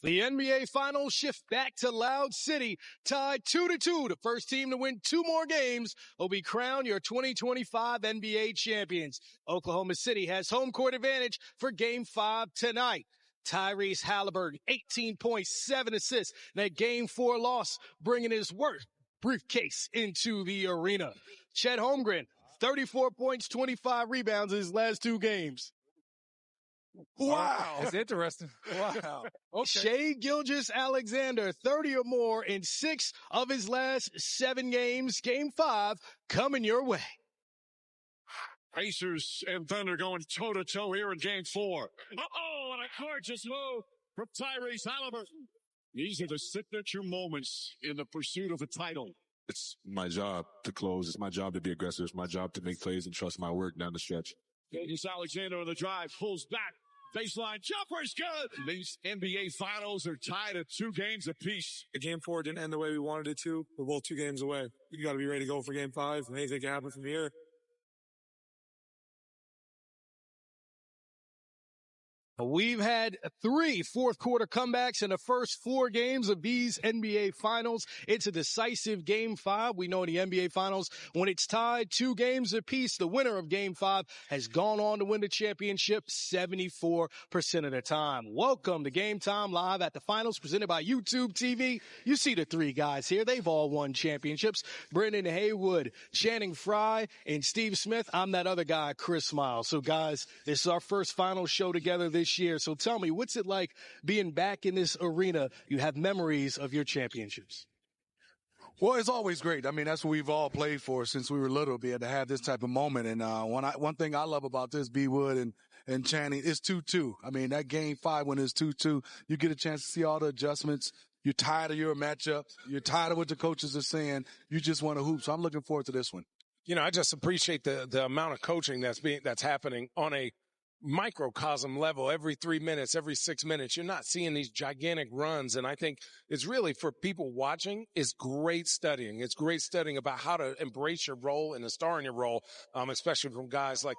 The NBA Finals shift back to Loud City, tied 2-2. The first team to win 2 more games will be crowned your 2025 NBA champions. Oklahoma City has home court advantage for Game 5 tonight. Tyrese Halliburton, 18 points, 7 assists. That Game 4 loss, bringing his worst briefcase into the arena. Chet Holmgren, 34 points, 25 rebounds in his last 2 games. Wow. That's interesting. Wow. Okay. Shai Gilgeous-Alexander, 30 or more in 6 of his last 7 games. Game 5 coming your way. Pacers and Thunder going toe-to-toe here in Game 4. Uh-oh, and a gorgeous move from Tyrese Halliburton. These are the signature moments in the pursuit of the title. It's my job to close. It's my job to be aggressive. It's my job to make plays and trust my work down the stretch. Gilgeous-Alexander on the drive, pulls back. Baseline jumper's good. These NBA Finals are tied at 2 games apiece. Game 4 didn't end the way we wanted it to. We're both 2 games away. You got to be ready to go for Game 5. Anything can happen from here. We've had 3 fourth-quarter comebacks in the first 4 games of these NBA Finals. It's a decisive Game 5. We know in the NBA Finals, when it's tied 2 games apiece, the winner of Game 5 has gone on to win the championship 74% of the time. Welcome to Game Time Live at the Finals, presented by YouTube TV. You see the 3 guys here. They've all won championships. Brendan Haywood, Channing Frye, and Steve Smith. I'm that other guy, Chris Miles. So, guys, this is our first final show together this year. So tell me, what's it like being back in this arena? You have memories of your championships. Well, it's always great. I mean, that's what we've all played for since we were little, to have this type of moment. And one thing I love about this, B. Wood and Channing, is 2-2. I mean, that Game 5 when it's 2-2, you get a chance to see all the adjustments. You're tired of your matchup. You're tired of what the coaches are saying. You just want to hoop. So I'm looking forward to this one. You know, I just appreciate the amount of coaching that's happening on a microcosm level. Every 3 minutes, every 6 minutes, you're not seeing these gigantic runs. And I think it's really, for people watching, is great studying. It's great studying about how to embrace your role and the star in your role, especially from guys like,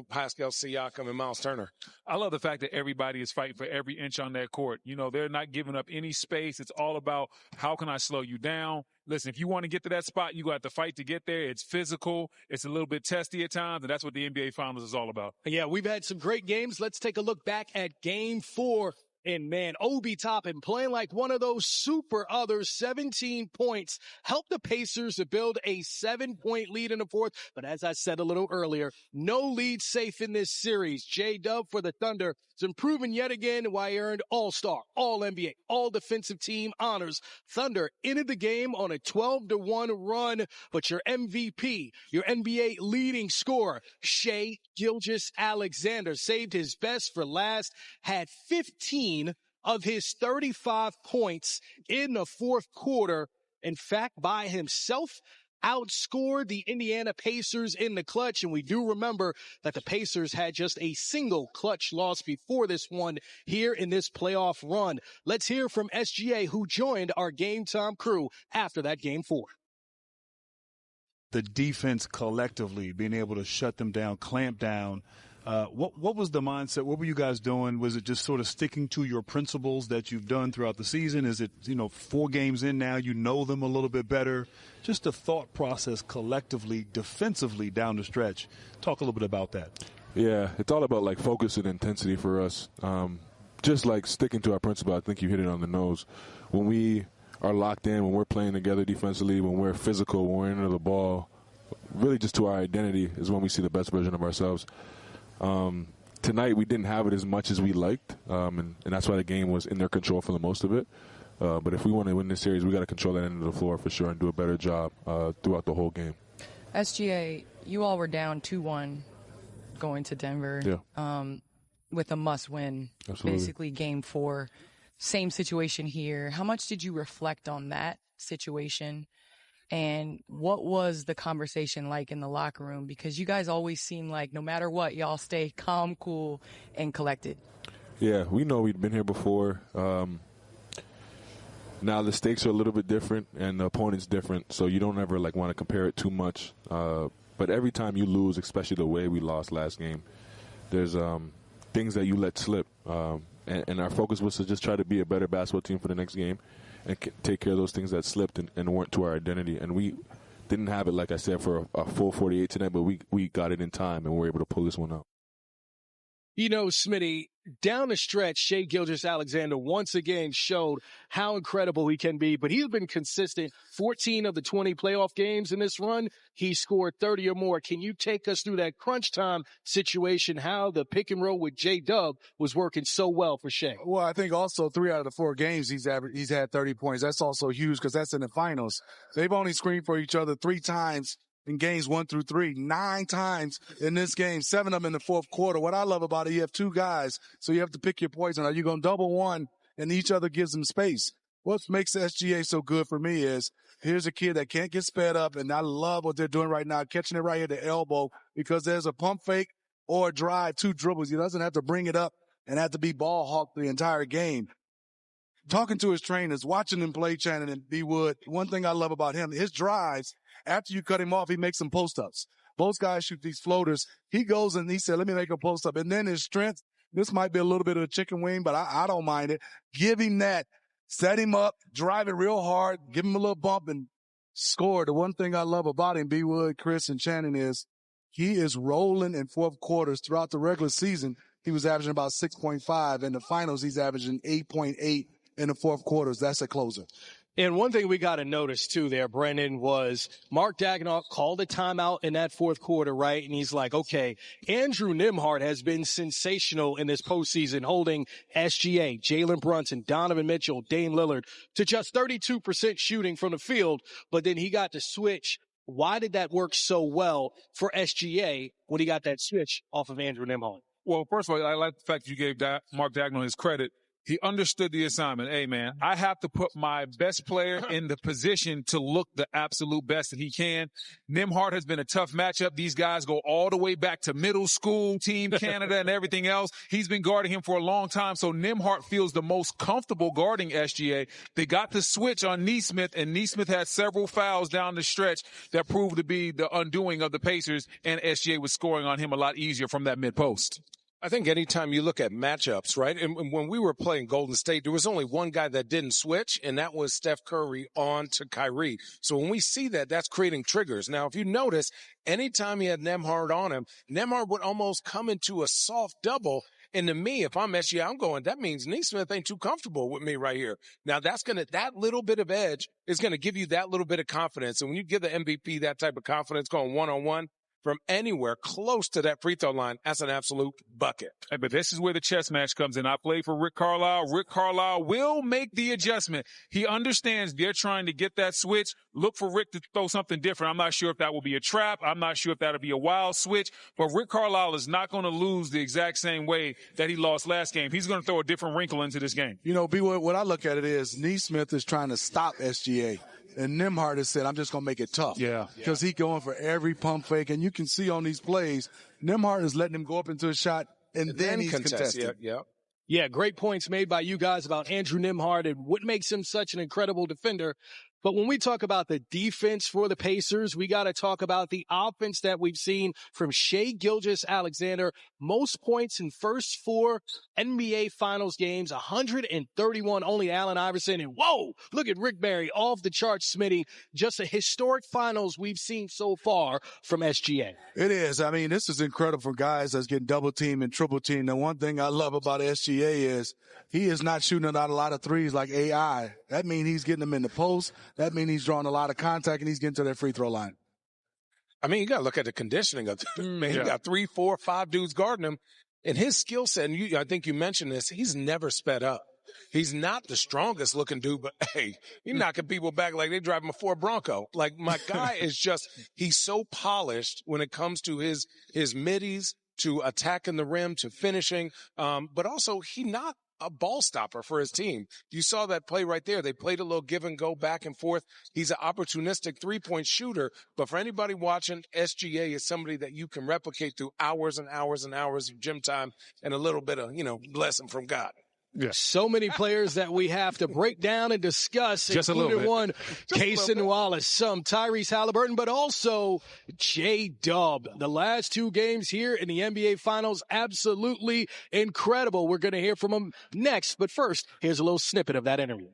Pascal Siakam and Miles Turner. I love the fact that everybody is fighting for every inch on that court. They're not giving up any space. It's all about, how can I slow you down? Listen, if you want to get to that spot, you got to fight to get there. It's physical. It's a little bit testy at times, and that's what the NBA Finals is all about. Yeah, we've had some great games. Let's take a look back at Game 4. And man, Obi Toppin playing like one of those super others, 17 points, helped the Pacers to build a 7-point lead in the fourth. But as I said a little earlier, no lead safe in this series. J-Dub for the Thunder is improving yet again, while he earned All-Star, All-NBA, All-Defensive Team honors. Thunder ended the game on a 12-1 run, but your MVP, your NBA leading scorer, Shai Gilgeous-Alexander, saved his best for last, had 15 of his 35 points in the fourth quarter. In fact, by himself, outscored the Indiana Pacers in the clutch. And we do remember that the Pacers had just a single clutch loss before this one here in this playoff run. Let's hear from SGA, who joined our Game Time crew after that Game 4. The defense collectively being able to shut them down, clamp down. What was the mindset? What were you guys doing? Was it just sort of sticking to your principles that you've done throughout the season? Is it, 4 games in now, you know them a little bit better? Just the thought process collectively, defensively down the stretch. Talk a little bit about that. Yeah, it's all about focus and intensity for us. Just sticking to our principle. I think you hit it on the nose. When we are locked in, when we're playing together defensively, when we're physical, when we're into the ball, really just to our identity is when we see the best version of ourselves. Tonight we didn't have it as much as we liked, and that's why the game was in their control for the most of it. But if we want to win this series, we got to control that end of the floor for sure and do a better job throughout the whole game. SGA, you all were down 2-1 going to Denver with a must-win, basically Game 4. Same situation here. How much did you reflect on that situation? And what was the conversation like in the locker room? Because you guys always seem like no matter what, y'all stay calm, cool, and collected. Yeah, we know we'd been here before. Now the stakes are a little bit different and the opponent's different, so you don't ever want to compare it too much. But every time you lose, especially the way we lost last game, there's things that you let slip. And our focus was to just try to be a better basketball team for the next game and take care of those things that slipped and weren't to our identity. And we didn't have it, like I said, for a full 48 tonight, but we got it in time and we were able to pull this one out. You know, Smitty, down the stretch, Shai Gilgeous-Alexander once again showed how incredible he can be, but he's been consistent. 14 of the 20 playoff games in this run, he scored 30 or more. Can you take us through that crunch time situation, how the pick and roll with J-Dub was working so well for Shai? Well, I think also 3 out of the 4 games he's had 30 points. That's also huge because that's in the finals. They've only screened for each other 3 times in games 1 through 3, 9 times in this game, 7 of them in the fourth quarter. What I love about it, you have 2 guys, so you have to pick your poison. Are you going to double one and each other gives them space? What makes SGA so good for me is here's a kid that can't get sped up, and I love what they're doing right now, catching it right here at the elbow because there's a pump fake or a drive, 2 dribbles. He doesn't have to bring it up and have to be ball hawked the entire game. Talking to his trainers, watching him play Shannon and B. Wood, one thing I love about him, his drives, after you cut him off, he makes some post-ups. Both guys shoot these floaters. He goes and he said, let me make a post-up. And then his strength, this might be a little bit of a chicken wing, but I don't mind it. Give him that. Set him up, drive it real hard, give him a little bump and score. The one thing I love about him, B. Wood, Chris, and Shannon, is he is rolling in fourth quarters. Throughout the regular season, he was averaging about 6.5. In the finals, he's averaging 8.8 in the fourth quarters. That's a closer. And one thing we got to notice, too, there, Brendan, was Mark Daigneault called a timeout in that fourth quarter, right? And he's like, okay, Andrew Nembhard has been sensational in this postseason, holding SGA, Jalen Brunson, Donovan Mitchell, Dame Lillard to just 32% shooting from the field, but then he got to switch. Why did that work so well for SGA when he got that switch off of Andrew Nembhard? Well, first of all, I like the fact you gave Mark Daigneault his credit. He understood the assignment. Hey, man, I have to put my best player in the position to look the absolute best that he can. Nembhard has been a tough matchup. These guys go all the way back to middle school, Team Canada, and everything else. He's been guarding him for a long time, so Nembhard feels the most comfortable guarding SGA. They got the switch on Nesmith, and Nesmith had several fouls down the stretch that proved to be the undoing of the Pacers, and SGA was scoring on him a lot easier from that mid-post. I think anytime you look at matchups, right, and when we were playing Golden State, there was only one guy that didn't switch, and that was Steph Curry on to Kyrie. So when we see that, that's creating triggers. Now, if you notice, anytime he had Nembhard on him, Nembhard would almost come into a soft double. And to me, if I'm SGA, I'm going, that means Nesmith ain't too comfortable with me right here. Now, that little bit of edge is going to give you that little bit of confidence. And when you give the MVP that type of confidence going one-on-one, from anywhere close to that free throw line, that's an absolute bucket. Hey, but this is where the chess match comes in. I played for Rick Carlisle. Rick Carlisle will make the adjustment. He understands they're trying to get that switch. Look for Rick to throw something different. I'm not sure if that will be a trap. I'm not sure if that'll be a wild switch. But Rick Carlisle is not going to lose the exact same way that he lost last game. He's going to throw a different wrinkle into this game. You know, what I look at it is Nesmith is trying to stop SGA. And Nembhard has said, I'm just going to make it tough. Yeah. Because he's going for every pump fake. And you can see on these plays, Nembhard is letting him go up into a shot, and then he's contesting. Yeah, great points made by you guys about Andrew Nembhard and what makes him such an incredible defender. But when we talk about the defense for the Pacers, we got to talk about the offense that we've seen from Shai Gilgeous-Alexander. Most points in first 4 NBA Finals games, 131, only Allen Iverson. And whoa, look at Rick Barry off the charts, Smitty. Just a historic finals we've seen so far from SGA. It is. I mean, this is incredible for guys that's getting double teamed and triple teamed. The one thing I love about SGA is he is not shooting out a lot of threes like AI. That means he's getting them in the post. That means he's drawing a lot of contact and he's getting to that free throw line. I mean, you got to look at the conditioning of the man. You got 3, 4, 5 dudes guarding him. And his skill set, and I think you mentioned this, he's never sped up. He's not the strongest looking dude, but hey, he's knocking people back like they driving a Ford Bronco. Like my guy is just, he's so polished when it comes to his middies, to attacking the rim, to finishing. But also he not a ball stopper for his team. You saw that play right there. They played a little give and go back and forth. He's an opportunistic 3-point shooter, but for anybody watching, SGA is somebody that you can replicate through hours and hours and hours of gym time and a little bit of, blessing from God. Yeah. So many players that we have to break down and discuss. Just a little bit. One, Cason Wallace, some Tyrese Halliburton, but also J-Dub. The last 2 games here in the NBA Finals, absolutely incredible. We're going to hear from him next. But first, here's a little snippet of that interview.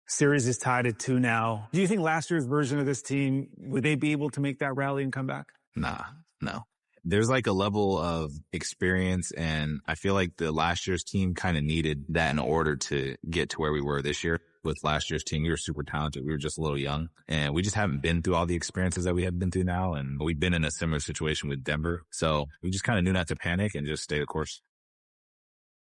Series is tied at 2 now. Do you think last year's version of this team, would they be able to make that rally and come back? Nah, no. There's like a level of experience, and I feel like the last year's team kind of needed that in order to get to where we were this year. With last year's team, we were super talented. We were just a little young, and we just haven't been through all the experiences that we have been through now, and we've been in a similar situation with Denver. So we just kind of knew not to panic and just stay the course.